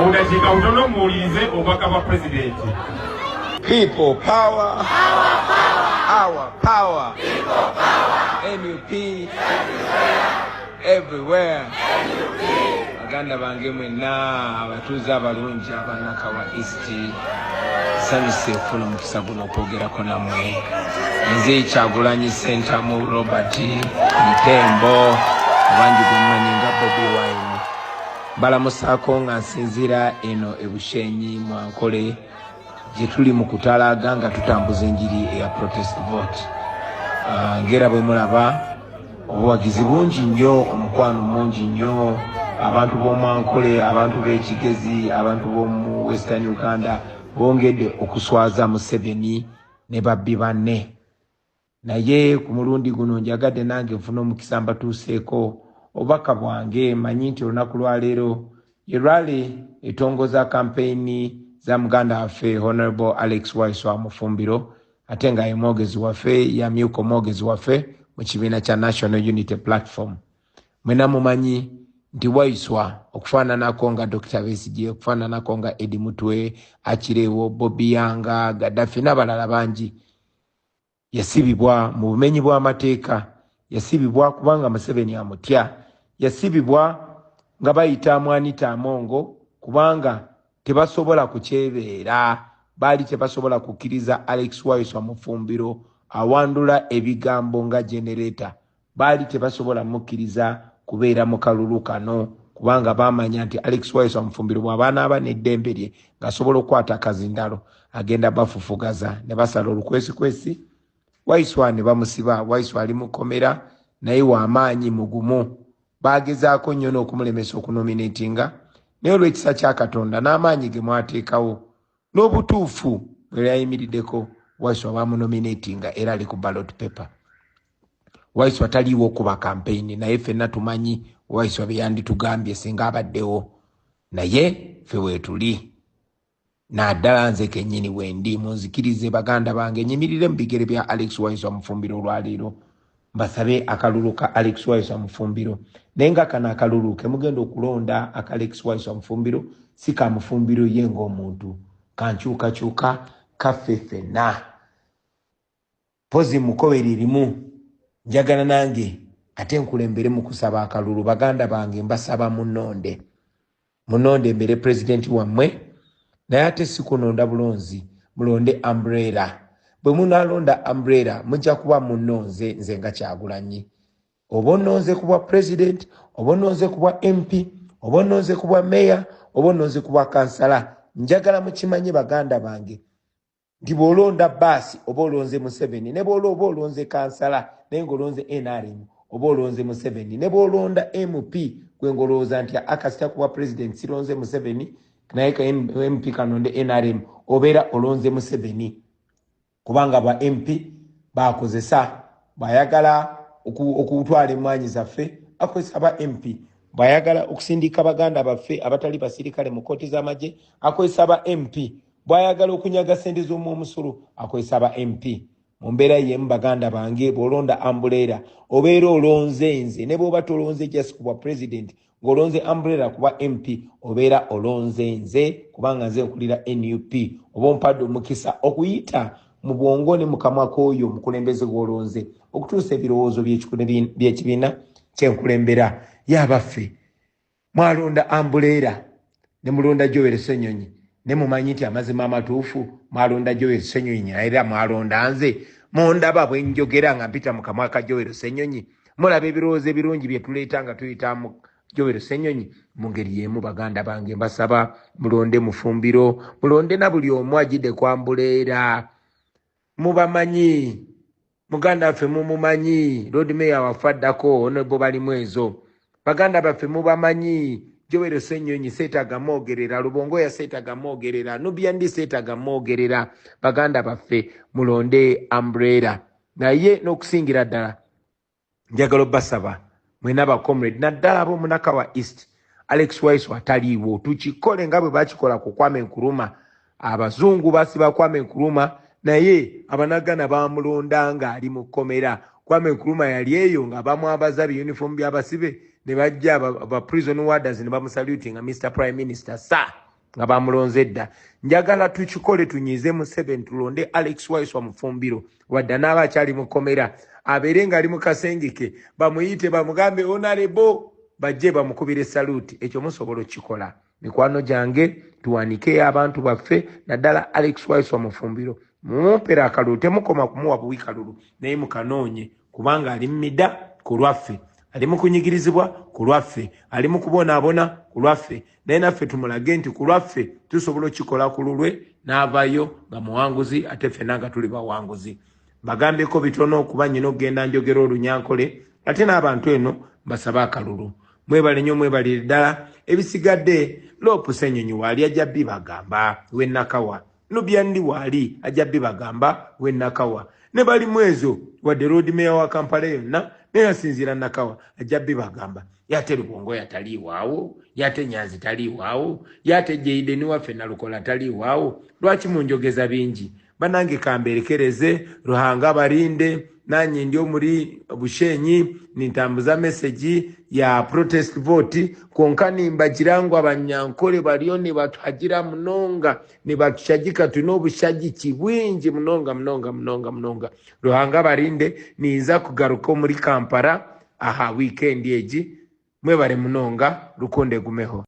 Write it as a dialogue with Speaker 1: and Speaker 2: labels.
Speaker 1: Udachika utono muulize obaka wa president.
Speaker 2: People power. Our power. People power. NUP. Everywhere. Baganda bange mwena abatuuze abalungi abanakawa East sanyuse fulu mukisa guno okwogerako nammwe. Nze Kyagulanyi Center mu Robert Ntembo abangi gwemumanyi nga Bobi Wine. Balamusaako nga nsinzira eno ebushenyi Mwankole gye tuli mu kutalaga nga tutambuza enjiri eya protest vote. Ngera bwe mulaba obuwagizi bungi nnyo, omukwano mungi nnyo, abantu b'Omwankole, abantu b'Ekigezi, abantu b'omu Western Uganda bongedde okuswaza Museveni ne babbi banne. Naye ku mulundi guno njagadde nange nfuna omukisa mbatuuseeko obubaka bwange. Manyi nti olunaku lwaleero ye rally etongoza kampeyini za muganda waffe Honorable Alex Waiswa Mufumbiro, ate nga ye mwogezi waffe, yamyuka omwogezi waffe mu kibiina kya National Unity Platform. Mwena mumanyi nti Waiswa okufaananako nga Dr. Besigye, okufaananako nga Eddie Mutwe, Akireewo, Bobby Yanga, Gaddafi n'abalala bangi, yasibibwa mu bumenyi bw'amateeka, yasibibwa kubanga Museveni amutya, yasibibwa nga bayita Mwanita Amongo kubanga tebasobola kukyebeera, baali tebasobola kukkiriza Alex Waiswa Mufumbiro awandula ebigambo nga generator, baali tebasobola mukkiriza kubeera mu kalulu kano kubanga bamanya nti Alex Waiswa Mufumbiro bw'abaana abana eddembe lye ng'asobola okukwata akazindalo agenda bafufugaza ne basala olukwesikwesi. Waiswa ne bamusiba. Waiswa ali mukomera naye w'amaanyi mugumu, bagezaako nnyo n'okumulemesa okunominatinga, naye olw'ekisa kya Katonda n'amaanyi ge mwateekawo n'obutuufu bwe yayimiriddeko, Waiswa bamunominatinga era ali ku ballot paper. Waiswa taliiwo kuba campaign, naye ffenna tumanyi Waiswa bye yanditugambye singa abaddewo, naye ffe weetuli. Naddala nze kennyini wendi munzikirize baganda bange nyimirire mu bigere bya Alex Waiswa Mufumbiro olwaleero, mbasabe akalulu ka Alex Waiswa Mufumbiro. Naye nga kano akalulu ke mugenda okulonda aka Alex Waiswa Mufumbiro si ka Mufumbiro ye ng'omuntu, kankyukakyuka kaffe ffenna. Pozi mukobere erimu njagala nange ate nkulembere mu kusaba akalulu. Baganda bange mbasaba munonde mbere president wammwe, naye ate si kunonda bulonzi, mulonde umbrella. Bwe munalonda umbrella mujja kuba munonze nze nga Kyagulanyi. Oba ononze kuba president, oba ononze kuba MP, oba ononze kuba mayor, oba ononze kuba kansala, njagala mukimanye baganda bange nti bw'olonda baasi oba olonze Museveni, ne bw'oba olonze kansala naye ng'olonze NRM oba olonze Museveni, ne bw'olonda MP gwe ng'olowooza nti akasita kuba president sironze Museveni naye ka MP kanonde NRM, obeera olonze Museveni kubanga ba MP bakozesa, bayagala okutwala emmwanyi zaffe akozesa ba MP, bayagala okusindika baganda baffe abatali basirikale mu kooti z'amagye akozesa ba MP, bwayagala okunyaga sente z'omusolo akozesa ba MP. Mu mbeera y'emu baganda bange bw'olonda umbrella obeera olonze nze, ne bw'oba tolonze just kuba president ng'olonze umbrella kuba MP obeera olonze nze kubanga nze okulira NUP, oba ompadde omukisa okuyita mu bwongo ne mu kamwa k'oyo omukulembeze gw'olonze okutuusa ebirowoozo by'ekibiina kyenkulembera. Y'abaffe mwalonda umbrella ne mulonda Joel Ssenyonyi, ne mumanyi nti amazima amatuufu mwalonda Joel Ssenyonyi era mwalonda nze. Mundaba bwe njogera nga mpita mu kamwa ka Joel Ssenyonyi, mulaba ebirowoozo ebirungi bye tuleeta nga tuyita mu Joel Ssenyonyi. Mu ngeri y'emu baganda bange mbasaba mulonde Mufumbiro, mulonde na buli omu agidde ku umbrella. Mubamanyi muganda waffe mumumanyi, Lord Mayor waffe addako Honorable Balimwezo, baganda baffe mubamanyi. Joel Ssenyonyi seetaga mwogerera, Lubongo ya seetaga mwogerera, Nubia Ndi seetaga mwogerera. Baganda baffe mulonde umbrella. Naye n'okusingira ddala njagala basaba mwena ba comrade naddala abo Munakawa East, Alex Waiswa ataliiwo, tukikole nga bwe bakikola ku Kwame Nkrumah. Abazungu basiba Kwame Nkrumah naye abanagana bamulonda nga ali mu kkomera. Kwame Nkrumah yali eyo nga bamwabaza uniform by'abasibe ne bajja ba prison warders ne bamusaluting nga Mr. Prime Minister. Sa
Speaker 3: nga bamulonze dda. Njagala tukikole tunyize mu 7 tulonde Alex Waiswa Mufumbiro wadda n'aba akyali mu komera abeere ng'ali mu kasengeke bamuyite bamugambe honorable bajje bamukubire saluti. Ekyo musobola okukikola. Mikwano gyange tuwanike abantu baffe naddala Alex Waiswa Mufumbiro mumumpera akalulu temukoma kumuwa buwi kalulu naye mukanoonye kubanga ali mmida ku lwaffe ali mu kunyigirizibwa ku lwaffe ali mu kubonaabona ku lwaffe naye naffe tumulage nti ku lwaffe tusobola okikola ku lulwe n'avayo nga muwanguzi ate ffenna nga tuli bawanguzi. Bagambeko bitono kuba nnyina okugenda njogera olunyankole ate n'abantu eno basaba akalulu. Mwebale nnyo mwebalire ddala. Ebisigadde Lopu Ssenyonyi waali ajja bibagamba we Nakawa. Nubyandi waali ajja bibagamba we Nakawa. Ne bali mwezo wadde road mayor wa Kampala yonna naye asinziira Nakawa ajja bibagamba. Yate Lugongo yataliiwaawo, yate Nyanzi taliiwaawo, yate Jaden waffe Nalukola taliiwaawo. Lwaki munjogeza bingi? Banange kamberekereze Ruhanga barinde nanye ndio muri Bushenyi nintambuza message ya protest vote konkani mbajirangu abanyankole balioni batuhagira mnonga ni batushagika tuno bushagiki bwingi mnonga. Ruhanga barinde niza kugaruka muri Kampala aha weekend eji mwebare mnonga rukonde gumeho.